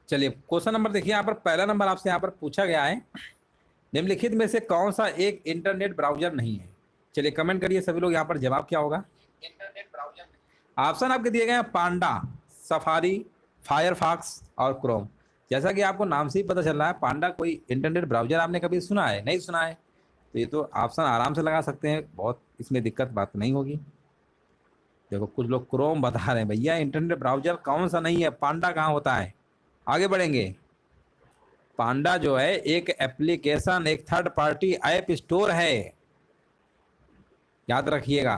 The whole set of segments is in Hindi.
चलिए क्वेश्चन नंबर देखिए, यहाँ पर पहला नंबर आपसे यहाँ पर पूछा गया है, निम्नलिखित में से कौन सा एक इंटरनेट ब्राउजर नहीं है। चलिए कमेंट करिए सभी लोग, यहाँ पर जवाब क्या होगा। इंटरनेट ब्राउजर ऑप्शन आपके दिए गए हैं पांडा, सफारी, फायरफॉक्स और क्रोम। जैसा कि आपको नाम से ही पता चल रहा है, पांडा कोई इंटरनेट ब्राउजर आपने कभी सुना है? नहीं सुना है, तो ये तो ऑप्शन आराम से लगा सकते हैं, बहुत इसमें दिक्कत बात नहीं होगी। देखो कुछ लोग क्रोम बता रहे हैं, भैया इंटरनेट ब्राउजर कौन सा नहीं है, पांडा कहाँ होता है। आगे बढ़ेंगे। पांडा जो है एक एप्लीकेशन, एक थर्ड पार्टी ऐप स्टोर है, याद रखिएगा।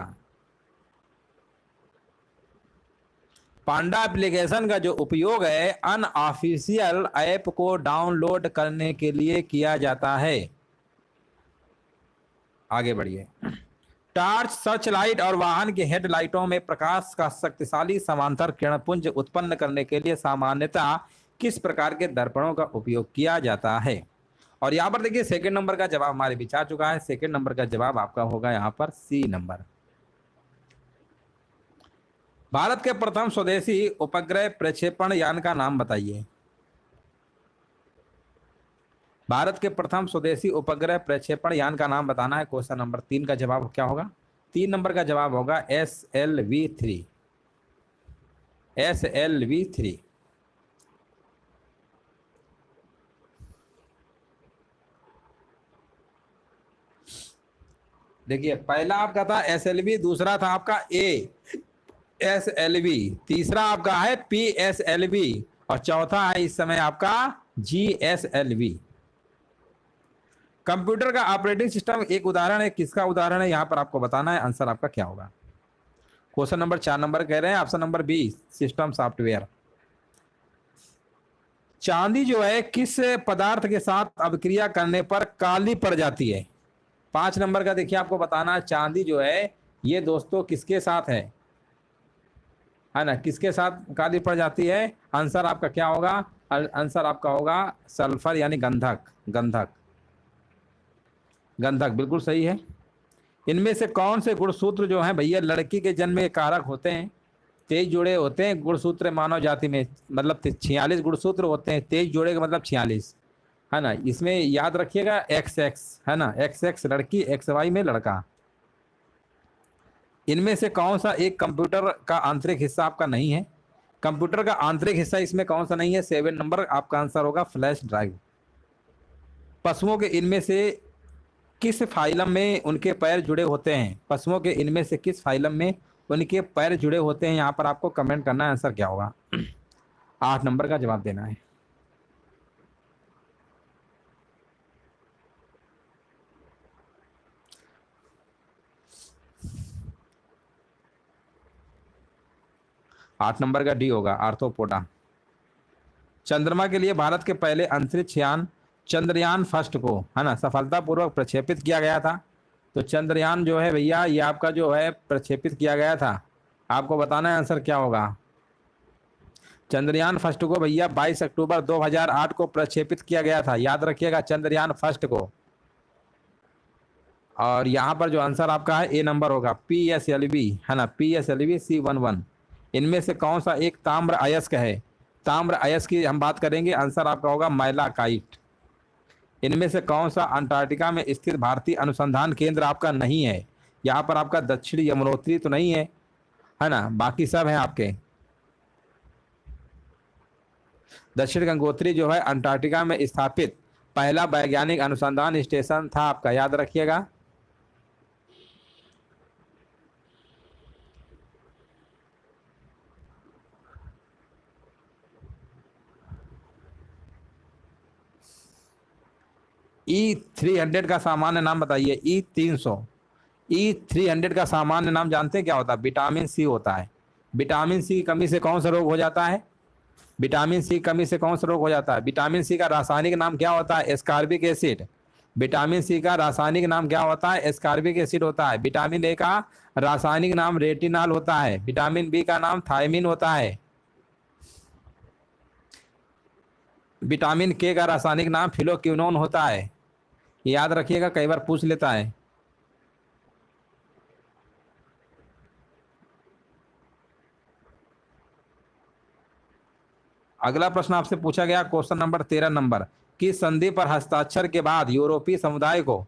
पांडा एप्लीकेशन का जो उपयोग है अनऑफिशियल ऐप को डाउनलोड करने के लिए किया जाता है। आगे बढ़िए। टॉर्च, सर्च लाइट और वाहन की हेडलाइटों में प्रकाश का शक्तिशाली समांतर किरणपुंज उत्पन्न करने के लिए सामान्यतः किस प्रकार के दर्पणों का उपयोग किया जाता है। और यहाँ पर देखिए सेकंड नंबर का जवाब हमारे बीच आ चुका है। सेकंड नंबर का जवाब आपका होगा यहाँ पर सी नंबर। भारत के प्रथम स्वदेशी उपग्रह प्रक्षेपण यान का नाम बताइए। भारत के प्रथम स्वदेशी उपग्रह प्रक्षेपण यान का नाम बताना है। क्वेश्चन नंबर 3 का जवाब क्या होगा? 3 नंबर का जवाब होगा SLV3। SLV3। देखिए पहला आपका था SLV, दूसरा था आपका ASLV, तीसरा आपका है PSLV और चौथा है इस समय आपका GSLV। कंप्यूटर का ऑपरेटिंग सिस्टम एक उदाहरण है, किसका उदाहरण है यहां पर आपको बताना है। आंसर आपका क्या होगा? क्वेश्चन नंबर 4 नंबर कह रहे हैं, option number B system software. चांदी जो है किस पदार्थ के साथ अभिक्रिया करने पर काली पड़ जाती है? 5 नंबर का देखिए आपको बताना है, चांदी जो है ये दोस्तों किसके साथ है ना, किसके साथ काली पड़ जाती है? आंसर आपका क्या होगा? आंसर आपका होगा सल्फर यानी गंधक। गंधक, गंधक बिल्कुल सही है। इनमें से कौन से गुणसूत्र जो हैं भैया लड़की के जन्म में कारक होते हैं? 23 जोड़े होते हैं गुणसूत्र मानव जाति में, मतलब 46 गुणसूत्र होते हैं, 23 जोड़े का मतलब 46 है ना। इसमें याद रखिएगा XX है ना, XX लड़की, XY में लड़का। इनमें से कौन सा एक कंप्यूटर का आंतरिक हिस्सा आपका नहीं है? कंप्यूटर का आंतरिक हिस्सा इसमें कौन सा नहीं है? 7 नंबर आपका आंसर होगा फ्लैश ड्राइव। पशुओं के इनमें से किस फाइलम में उनके पैर जुड़े होते हैं? पशुओं के इनमें से किस फाइलम में उनके पैर जुड़े होते हैं? यहाँ पर आपको कमेंट करना है, आंसर क्या होगा। 8 नंबर का जवाब देना है। आठ नंबर का डी होगा आर्थ्रोपोडा। चंद्रमा के लिए भारत के पहले अंतरिक्ष यान चंद्रयान फर्स्ट को है ना सफलतापूर्वक प्रक्षेपित किया गया था। तो चंद्रयान जो है भैया ये आपका जो है प्रक्षेपित किया गया था, आपको बताना है आंसर क्या होगा। चंद्रयान फर्स्ट को भैया 22 अक्टूबर 2008 को प्रक्षेपित किया गया था, याद रखिएगा चंद्रयान फर्स्ट को। और यहाँ पर जो आंसर आपका है ए नंबर होगा PSLV है ना, PSLV C11। इनमें से कौन सा एक ताम्र अयस्क है? ताम्र अयस्क की हम बात करेंगे, आंसर आपका होगा मैलाकाइट। इनमें से कौन सा अंटार्कटिका में स्थित भारतीय अनुसंधान केंद्र आपका नहीं है? यहाँ पर आपका दक्षिणी यमुनोत्री तो नहीं है ना, बाकी सब है आपके। दक्षिण गंगोत्री जो है अंटार्कटिका में स्थापित पहला वैज्ञानिक अनुसंधान स्टेशन था आपका, याद रखिएगा। E300 का सामान्य नाम बताइए। E300, E300 का सामान्य नाम जानते हैं क्या होता है? विटामिन सी होता है। विटामिन सी की कमी से कौन सा रोग हो जाता है? विटामिन सी की कमी से कौन सा रोग हो जाता है? विटामिन सी का रासायनिक नाम क्या होता है? Ascorbic acid. विटामिन सी का रासायनिक नाम क्या होता है? एस्कॉर्बिक एसिड होता है। विटामिन ए का रासायनिक नाम रेटिनॉल होता है। विटामिन बी का नाम थायमिन होता है। विटामिन के का रासायनिक नाम फिलोक्विनोन होता है, याद रखिएगा, कई बार पूछ लेता है। अगला प्रश्न आपसे पूछा गया क्वेश्चन नंबर 13 नंबर, किस संधि पर हस्ताक्षर के बाद यूरोपीय समुदाय को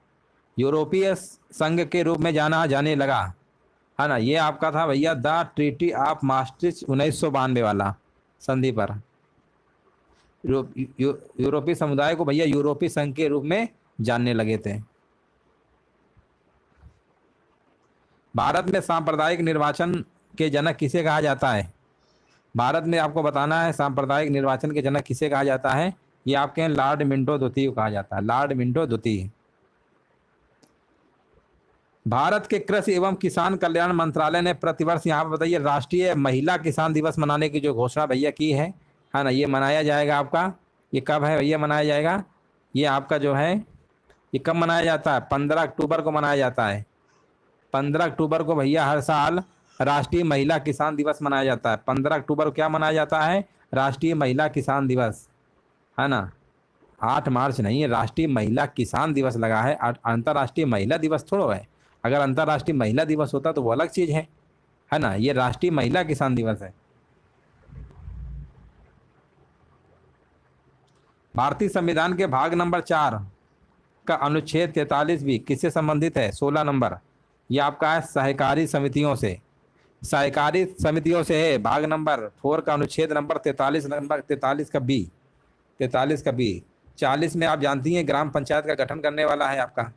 यूरोपीय संघ के रूप में जाना जाने लगा, है ना। ये आपका था भैया द ट्रीटी ऑफ maastricht 1992 वाला संधि पर यूरोपीय समुदाय को भैया यूरोपीय संघ के रूप में जानने लगे थे। भारत में सांप्रदायिक निर्वाचन के जनक किसे कहा जाता है? भारत में आपको बताना है सांप्रदायिक निर्वाचन के जनक किसे कहा जाता है। ये आपके हैं लॉर्ड मिंटो द्वितीय को कहा जाता है, लॉर्ड मिंटो द्वितीय। भारत के कृषि एवं किसान कल्याण मंत्रालय ने प्रतिवर्ष यहाँ पर बताइए राष्ट्रीय महिला किसान दिवस मनाने की जो घोषणा भैया की है ना, ये मनाया जाएगा आपका, ये कब है भैया मनाया जाएगा? ये आपका जो है ये कब मनाया जाता है? 15 अक्टूबर को मनाया जाता है। 15 अक्टूबर को भैया हर साल राष्ट्रीय महिला किसान दिवस मनाया जाता है। 15 अक्टूबर को क्या मनाया जाता है? राष्ट्रीय महिला किसान दिवस, है ना। 8 मार्च नहीं है, राष्ट्रीय महिला किसान दिवस लगा है, अंतर्राष्ट्रीय महिला दिवस थोड़ा है। अगर अंतर्राष्ट्रीय महिला दिवस होता तो वो अलग चीज है ना। ये राष्ट्रीय महिला किसान दिवस है। भारतीय संविधान के भाग नंबर 4 का अनुच्छेद 43 भी किससे संबंधित है? 16 नंबर, ये आपका है सहकारी समितियों से, सहकारी समितियों से है। भाग नंबर 4 का अनुच्छेद नंबर 43 नंबर 43 का बी 40 में आप जानती हैं ग्राम पंचायत का गठन करने वाला है आपका।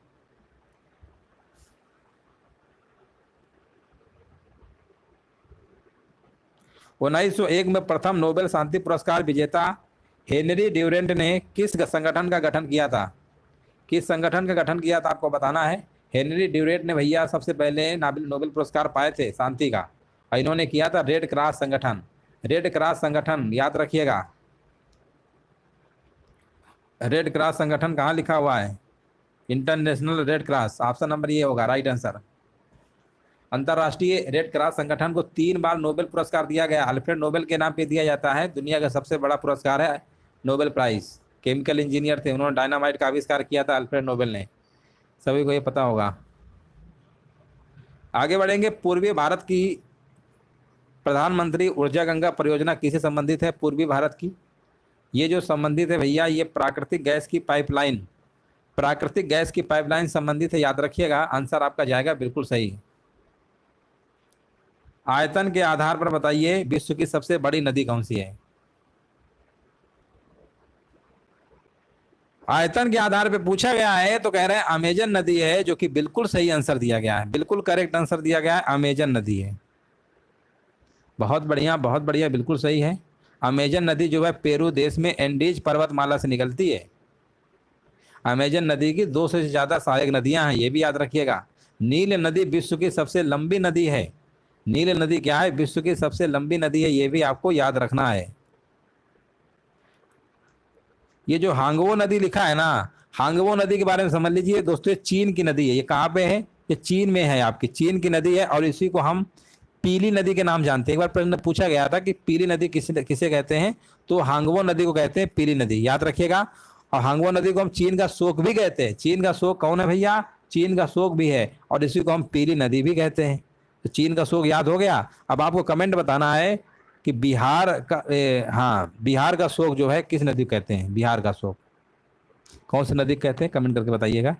उन्नीस 1901 में प्रथम नोबेल शांति पुरस्कार विजेता हेनरी ड्यूरेंट ने किस संगठन का गठन किया था? किस संगठन का गठन किया था आपको बताना है। हेनरी ड्यूरेंट ने भैया सबसे पहले नोबेल पुरस्कार पाए थे शांति का, और इन्होंने किया था रेड क्रॉस संगठन। रेड क्रॉस संगठन याद रखिएगा, रेड क्रॉस संगठन कहाँ लिखा हुआ है? International red cross, option number ये होगा राइट आंसर। अंतर्राष्ट्रीय रेड क्रॉस संगठन को 3 बार नोबेल पुरस्कार दिया गया, अल्फ्रेड नोबेल के नाम पे दिया जाता है। दुनिया का सबसे बड़ा पुरस्कार है नोबेल प्राइज। केमिकल इंजीनियर थे, उन्होंने डायनामाइट का आविष्कार किया था अल्फ्रेड नोबेल ने, सभी को ये पता होगा। आगे बढ़ेंगे। पूर्वी भारत की प्रधानमंत्री ऊर्जा गंगा परियोजना किससे संबंधित है? पूर्वी भारत की ये जो संबंधित है भैया, ये प्राकृतिक गैस की पाइपलाइन, प्राकृतिक गैस की पाइपलाइन संबंधित है, याद रखिएगा। आंसर आपका जाएगा बिल्कुल सही। आयतन के आधार पर बताइए विश्व की सबसे बड़ी नदी कौन सी है? आयतन के आधार पर पूछा गया है तो कह रहे हैं अमेजन नदी है, जो कि बिल्कुल सही आंसर दिया गया है, बिल्कुल करेक्ट आंसर दिया गया है, अमेजन नदी है। बहुत बढ़िया बहुत बढ़िया, बिल्कुल सही है। अमेजन नदी जो है पेरू देश में एंडीज पर्वतमाला से निकलती है। अमेजन नदी की 200 से ज्यादा सहायक नदियां हैं, ये भी याद रखिएगा। नील नदी विश्व की सबसे लंबी नदी है। नील नदी क्या है? विश्व की सबसे लंबी नदी है, ये भी आपको याद रखना है। ये जो हांगवो नदी लिखा है ना, हांगवो नदी के बारे में समझ लीजिए दोस्तों, ये चीन की नदी है। ये कहाँ पे है? ये चीन में है, आपकी चीन की नदी है, और इसी को हम पीली नदी के नाम जानते हैं। एक बार प्रश्न पूछा गया था कि पीली नदी किसे कहते हैं, तो हांगवो नदी को कहते हैं पीली नदी, याद रखिएगा। और हांगवो नदी को हम चीन का शोक भी कहते हैं। चीन का शोक कौन है भैया? चीन का शोक भी है, और इसी को हम पीली नदी भी कहते हैं। तो चीन का शोक याद हो गया। अब आपको कमेंट बताना है कि बिहार का हाँ, बिहार का शोक जो है किस नदी कहते हैं? बिहार का शोक कौन सी नदी कहते हैं? कमेंट करके बताइएगा।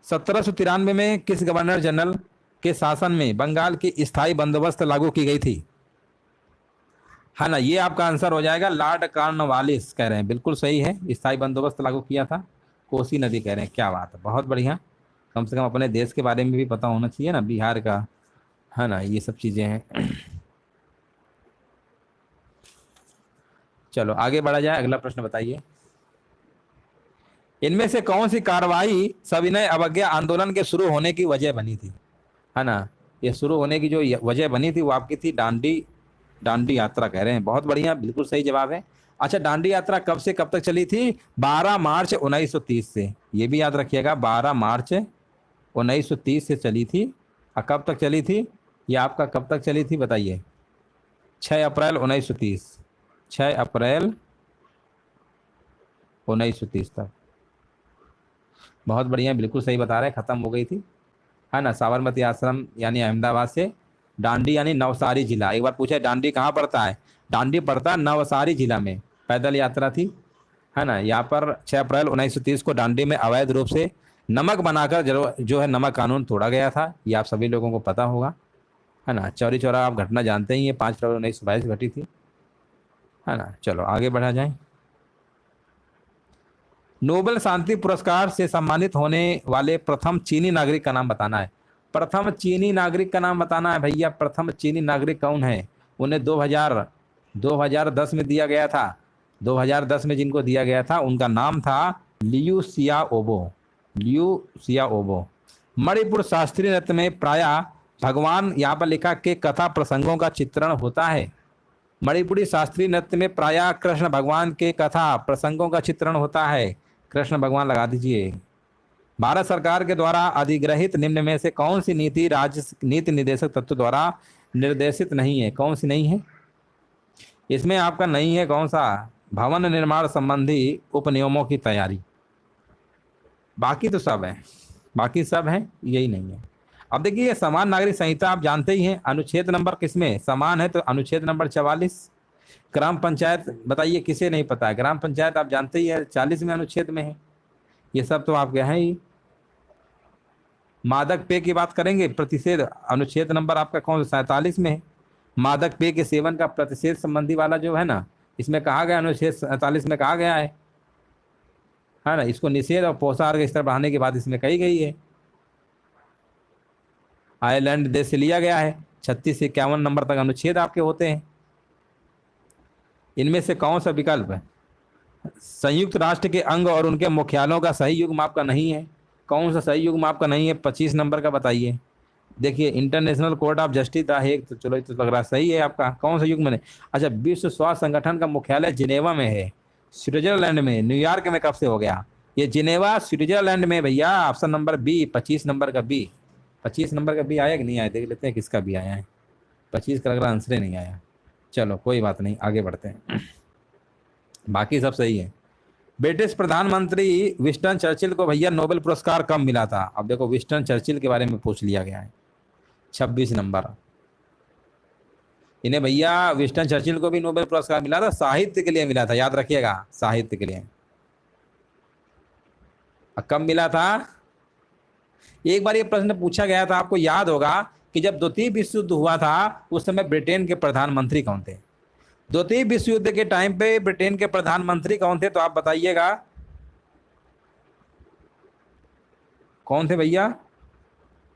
1793 में किस गवर्नर जनरल के शासन में बंगाल की स्थायी बंदोबस्त लागू की गई थी? है ना, ये आपका आंसर हो जाएगा लॉर्ड कॉर्नवालिस, कह रहे हैं बिल्कुल सही है। स्थायी बंदोबस्त लागू किया था, कोसी नदी कह रहे हैं। क्या बात है, बहुत बढ़िया। कम से कम अपने देश के बारे में भी पता होना चाहिए ना, बिहार का, है ना, ये सब चीजें हैं। चलो आगे बढ़ा जाए, अगला प्रश्न बताइए। इनमें से कौन सी कार्रवाई सविनय अवज्ञा आंदोलन के शुरू होने की वजह बनी थी? है ना, ये शुरू होने की जो वजह बनी थी वो आपकी थी डांडी यात्रा, कह रहे हैं। बहुत बढ़िया, बिल्कुल सही जवाब है। अच्छा, डांडी यात्रा कब से कब तक चली थी? 12 मार्च 1930 से, ये भी याद रखिएगा। 12 मार्च 1930 से चली थी। और कब तक चली थी? ये आपका कब तक चली थी बताइए? 6 अप्रैल 1930, 6 अप्रैल 1930 तक। बहुत बढ़िया, बिल्कुल सही बता रहे हैं, खत्म हो गई थी, है ना। साबरमती आश्रम यानी अहमदाबाद से। डांडी यानी नवसारी जिला। एक बार पूछा डांडी कहाँ पड़ता है? डांडी पड़ता नवसारी जिला में, पैदल यात्रा थी, है ना। यहाँ पर 6 अप्रैल 1930 को डांडी में अवैध रूप से नमक बनाकर जो है नमक कानून तोड़ा गया था, ये आप सभी लोगों को पता होगा, है ना। चौरी चौरा आप घटना जानते ही है, 5 फरवरी 1922 घटी थी, है ना। चलो आगे बढ़ा जाए। नोबेल शांति पुरस्कार से सम्मानित होने वाले प्रथम चीनी नागरिक का नाम बताना है। प्रथम चीनी नागरिक का नाम बताना है भैया। प्रथम चीनी नागरिक कौन है? उन्हें 2010 में दिया गया था। 2010 में जिनको दिया गया था उनका नाम था लियू सियाओबो। लियू सियाओबो। मणिपुर शास्त्रीय नृत्य में प्रायः भगवान, यहाँ पर लिखा, के कथा प्रसंगों का चित्रण होता है। मणिपुरी शास्त्रीय नृत्य में प्रायः कृष्ण भगवान के कथा प्रसंगों का चित्रण होता है। कृष्ण भगवान लगा दीजिए। भारत सरकार के द्वारा अधिग्रहित निम्न में से कौन सी नीति राज्य नीति निर्देशक तत्व द्वारा निर्देशित नहीं है? कौन सी नहीं है? इसमें आपका नहीं है कौन सा? भवन निर्माण संबंधी उपनियमों की तैयारी। बाकी तो सब है, बाकी सब है, यही नहीं है। अब देखिए समान नागरिक संहिता आप जानते ही हैं, अनुच्छेद नंबर किसमें समान है? तो अनुच्छेद नंबर 44। ग्राम पंचायत बताइए, किसे नहीं पता है? ग्राम पंचायत आप जानते ही है 40 में अनुच्छेद में है। ये सब तो आपके हैं ही। मादक पेय की बात करेंगे, प्रतिषेध अनुच्छेद नंबर आपका कौन सा? 47 में है। मादक पेय के सेवन का प्रतिषेध संबंधी वाला जो है ना, इसमें कहा गया, अनुच्छेद 47 में कहा गया है ना। इसको निषेध और पोषाहार का स्तर बढ़ाने की बात इसमें कही गई है। आयरलैंड देश से लिया गया है। 36 से 51 नंबर तक अनुच्छेद आपके होते हैं। इनमें से कौन सा विकल्प है? संयुक्त राष्ट्र के अंग और उनके मुख्यालयों का सही युग्म आपका नहीं है। कौन सा सही युग्म आपका नहीं है? 25 नंबर का बताइए। देखिए international court of justice the Hague, तो चलो तो लग रहा सही है आपका। कौन सा युग्म है? अच्छा, विश्व स्वास्थ्य संगठन का मुख्यालय जिनेवा में है, स्विट्जरलैंड में। न्यूयॉर्क में कब से हो गया? ये जिनेवा स्विट्जरलैंड में भैया। ऑप्शन नंबर बी, 25 नंबर का बी। 25 नंबर का बी आया कि नहीं आया? देख लेते हैं किसका बी आया है। 25 का अगला आंसर ही नहीं आया। चलो कोई बात नहीं, आगे बढ़ते हैं। बाकी सब सही है। ब्रिटिश प्रधानमंत्री विंस्टन चर्चिल को भैया नोबेल पुरस्कार कब मिला था? अब देखो विंस्टन चर्चिल के बारे में पूछ लिया गया है। 26 नंबर। इन्हें भैया विंस्टन चर्चिल को भी नोबेल पुरस्कार मिला था, साहित्य के लिए मिला था, याद रखिएगा, साहित्य के लिए। कब मिला था? एक बार ये प्रश्न पूछा गया था, आपको याद होगा कि जब द्वितीय विश्व युद्ध हुआ था उस समय ब्रिटेन के प्रधानमंत्री कौन थे? द्वितीय विश्व युद्ध के टाइम पे ब्रिटेन के प्रधानमंत्री कौन थे? तो आप बताइएगा कौन थे भैया?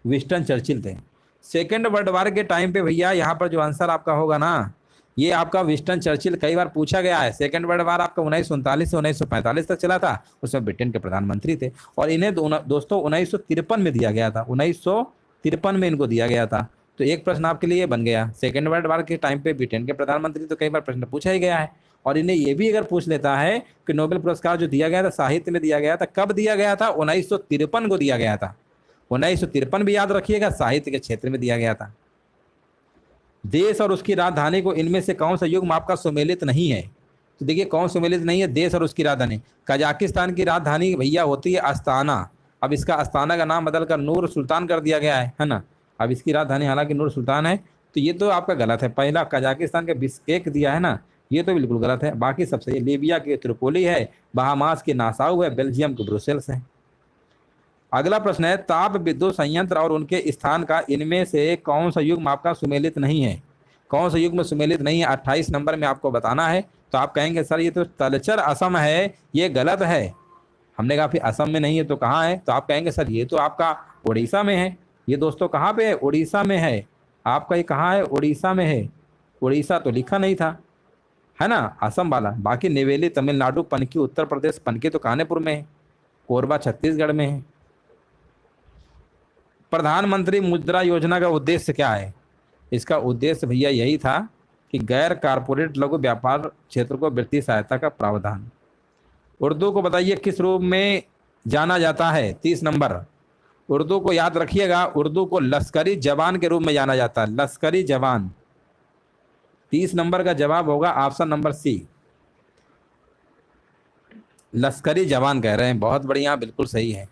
विंस्टन चर्चिल थे। सेकेंड वर्ल्ड वॉर के टाइम पे भैया यहाँ पर जो आंसर आपका होगा ना, ये आपका विंस्टन चर्चिल। कई बार पूछा गया है। सेकेंड वर्ल्ड वॉर आपका 1939 से 1945 तक चला था, उसमें ब्रिटेन के प्रधानमंत्री थे। और इन्हें दोस्तों 1953 में दिया गया था, 1953 में इनको दिया गया था। तो एक प्रश्न आपके लिए बन गया, सेकेंड वर्ल्ड वॉर के टाइम पे ब्रिटेन के प्रधानमंत्री। तो कई बार प्रश्न पूछा ही गया है। और इन्हें ये भी अगर पूछ लेता है कि नोबेल पुरस्कार जो दिया गया था साहित्य में दिया गया था, कब दिया गया था? 1953 को दिया गया था। 1953 भी याद रखिएगा, साहित्य के क्षेत्र में दिया गया था। देश और उसकी राजधानी को इनमें से कौन सा युग्म आपका सुमेलित नहीं है? तो देखिए कौन सुमेलित नहीं है? देश और उसकी राजधानी। कजाकिस्तान की राजधानी भैया होती है अस्ताना। अब इसका अस्ताना का नाम बदलकर नूर सुल्तान कर दिया गया है ना। अब इसकी राजधानी हालांकि नूर सुल्तान है। तो ये तो आपका गलत है। पहला कजाकिस्तान के बिश्केक दिया है ना, ये तो बिल्कुल गलत है। बाकी सब सही। लीबिया की त्रिपोली है, बहामास की नासाउ है, बेल्जियम की ब्रुसेल्स है। अगला प्रश्न है, ताप विद्युत संयंत्र और उनके स्थान का इनमें से कौन सा युग्म आपका सुमेलित नहीं है? कौन सा युग्म सुमेलित नहीं है? 28 नंबर में आपको बताना है। तो आप कहेंगे सर ये तो तलचर असम है, ये गलत है। हमने कहा फिर असम में नहीं है तो कहाँ है? तो आप कहेंगे सर ये तो आपका उड़ीसा में है। ये दोस्तों कहाँ पे है? उड़ीसा में है। आपका ये कहाँ है? उड़ीसा में है। उड़ीसा तो लिखा नहीं था, है ना, असम वाला। बाकी नेवेली तमिलनाडु, पनकी उत्तर प्रदेश, पनकी तो कानपुर में है, कोरबा छत्तीसगढ़ में है। प्रधानमंत्री मुद्रा योजना का उद्देश्य क्या है? इसका उद्देश्य भैया यही था कि गैर कारपोरेट लघु व्यापार क्षेत्र को वित्तीय सहायता का प्रावधान। उर्दू को बताइए किस रूप में जाना जाता है? 30 नंबर। उर्दू को याद रखिएगा, उर्दू को लश्करी जवान के रूप में जाना जाता है, लश्करी जवान। 30 नंबर का जवाब होगा ऑप्शन नंबर सी, लश्करी जवान कह रहे हैं। बहुत बढ़िया, बिल्कुल सही है।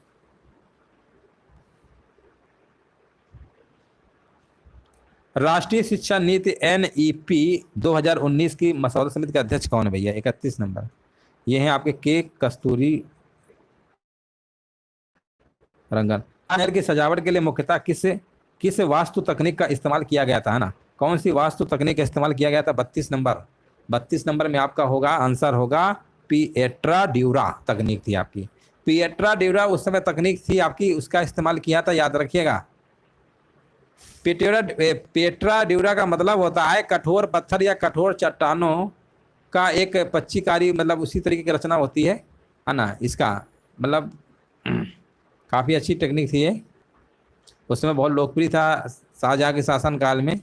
राष्ट्रीय शिक्षा नीति NEP 2019 की मसौदा समिति के अध्यक्ष कौन है भैया? 31 नंबर। ये हैं आपके के कस्तूरी रंगन। नहर की सजावट के लिए मुख्यतः किस वास्तु तकनीक का इस्तेमाल किया गया था, है ना? कौन सी वास्तु तकनीक का इस्तेमाल किया गया था? 32 नंबर। 32 नंबर में आपका होगा आंसर होगा पिएट्रा ड्यूरा तकनीक थी आपकी। पिएट्रा ड्यूरा उस समय तकनीक थी आपकी, उसका इस्तेमाल किया था, याद रखिएगा। पेट्रा ड्यूरा का मतलब होता है कठोर पत्थर या कठोर चट्टानों का एक पच्चीकारी, मतलब उसी तरीके की रचना होती है ना? इसका मतलब काफ़ी अच्छी टेक्निक थी ये, उस समय बहुत लोकप्रिय था शाहजहाँ के शासन काल में,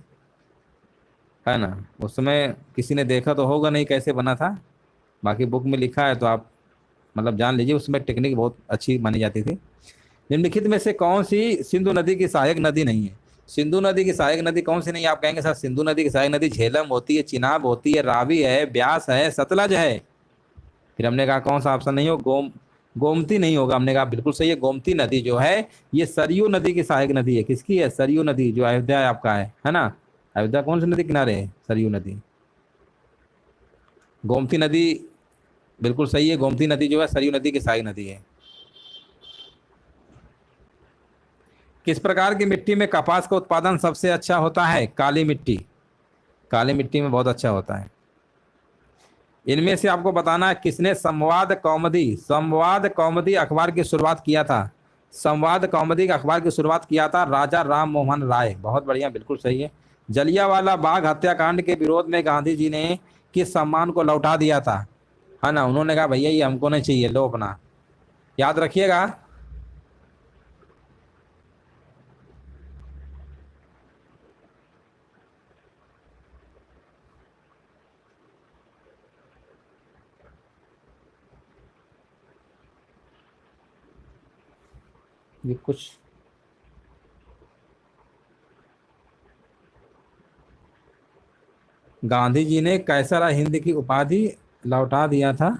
है ना? उस समय किसी ने देखा तो होगा नहीं कैसे बना था, बाकी बुक में लिखा है तो आप मतलब जान लीजिए, उस समय टेक्निक बहुत अच्छी मानी जाती थी। निम्नलिखित में से कौन सी सिंधु नदी की सहायक नदी नहीं है? सिंधु नदी की सहायक नदी कौन सी नहीं है? आप कहेंगे सर सिंधु नदी की सहायक नदी झेलम होती है, चिनाब होती है, रावी है, ब्यास है, सतलज है। फिर हमने कहा कौन सा ऑप्शन नहीं हो? गोमती नहीं होगा। हमने कहा बिल्कुल सही है, गोमती नदी जो है ये सरयू नदी की सहायक नदी है। किसकी है? सरयू नदी, जो अयोध्या आपका है ना? अयोध्या कौन सी नदी किनारे है? सरयू नदी। गोमती नदी बिल्कुल सही है, गोमती नदी जो है सरयू नदी की सहायक नदी है। किस प्रकार की मिट्टी में कपास का उत्पादन सबसे अच्छा होता है? काली मिट्टी। काली मिट्टी में बहुत अच्छा होता है। इनमें से आपको बताना है किसने संवाद कौमुदी अखबार की शुरुआत किया था? संवाद कौमुदी अखबार की शुरुआत किया था राजा राम मोहन राय। बहुत बढ़िया, बिल्कुल सही है। जलियांवाला बाग हत्याकांड के विरोध में गांधी जी ने किस सम्मान को लौटा दिया था, है ना? उन्होंने कहा भैया ये हमको नहीं चाहिए, लो अपना। याद रखिएगा। ये कुछ गांधी जी ने कैसर हिंद की उपाधि लौटा दिया था।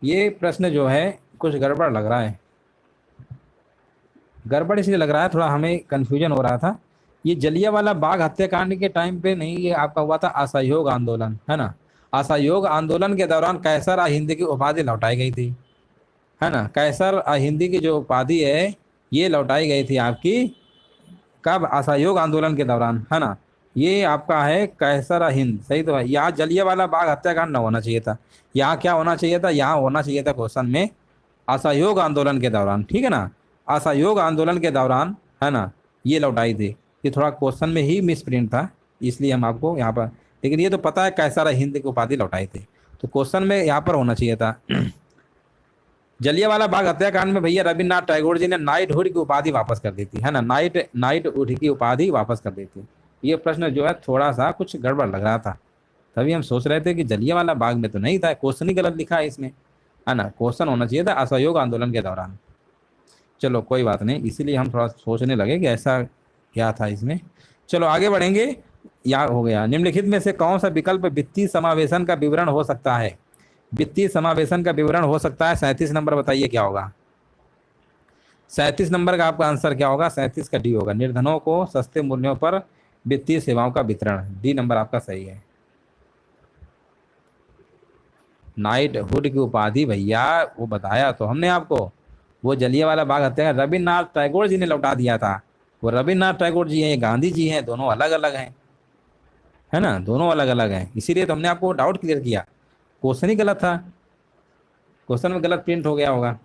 ये प्रश्न जो है कुछ गड़बड़ लग रहा है। गड़बड़ इसलिए लग रहा है, थोड़ा हमें कंफ्यूजन हो रहा था। ये जलियांवाला बाग हत्याकांड के टाइम पे नहीं, ये आपका हुआ था असहयोग आंदोलन, है ना? असहयोग आंदोलन के दौरान कैसर हिंद की उपाधि लौटाई गई थी, है ना? कैसर हिंद की जो उपाधि है ये लौटाई गई थी आपकी कब? असहयोग आंदोलन के दौरान, है ना? ये आपका है कैसर हिंद, सही तो है। यहाँ जलियांवाला बाग हत्याकांड न होना चाहिए था, यहाँ क्या होना चाहिए था? यहाँ होना चाहिए था क्वेश्चन में असहयोग आंदोलन के दौरान, ठीक है ना? असहयोग आंदोलन के दौरान, है ना, ये लौटाई थी। ये थोड़ा क्वेश्चन में ही मिस प्रिंट था, इसलिए हम आपको यहाँ पर, लेकिन ये तो पता है कैसर हिंद की उपाधि लौटाई थी, तो क्वेश्चन में यहाँ पर होना चाहिए था। जलियांवाला बाग हत्याकांड में भैया रविन्द्रनाथ टैगोर जी ने नाइटहुड की उपाधि वापस कर दी थी, है ना? नाइटहुड की उपाधि वापस कर दी थी। ये प्रश्न जो है थोड़ा सा कुछ गड़बड़ लग रहा था, तभी हम सोच रहे थे कि जलियांवाला बाग में तो नहीं था, क्वेश्चन ही गलत लिखा है इसमें, है ना? क्वेश्चन होना चाहिए था असहयोग आंदोलन के दौरान। चलो कोई बात नहीं, इसीलिए हम थोड़ा सोचने लगे कि ऐसा क्या था इसमें। चलो आगे बढ़ेंगे। या हो गया, निम्नलिखित में से कौन सा विकल्प वित्तीय समावेशन का विवरण हो सकता है? वित्तीय समावेशन का विवरण हो सकता है 37 नंबर, बताइए क्या होगा? 37 नंबर का आपका आंसर क्या होगा? 37 का डी होगा, निर्धनों को सस्ते मूल्यों पर वित्तीय सेवाओं का वितरण। डी नंबर आपका सही है। नाइटहुड की उपाधि भैया वो बताया तो हमने आपको, वो जलियांवाला बाग हत्याकांड रविन्द्रनाथ टैगोर जी ने लौटा दिया था। वो रविन्द्रनाथ टैगोर जी हैं, ये गांधी जी हैं, दोनों अलग अलग हैं, है ना? दोनों अलग अलग हैं, इसीलिए तो हमने आपको डाउट क्लियर किया। क्वेश्चन ही गलत था, क्वेश्चन में गलत प्रिंट हो गया होगा।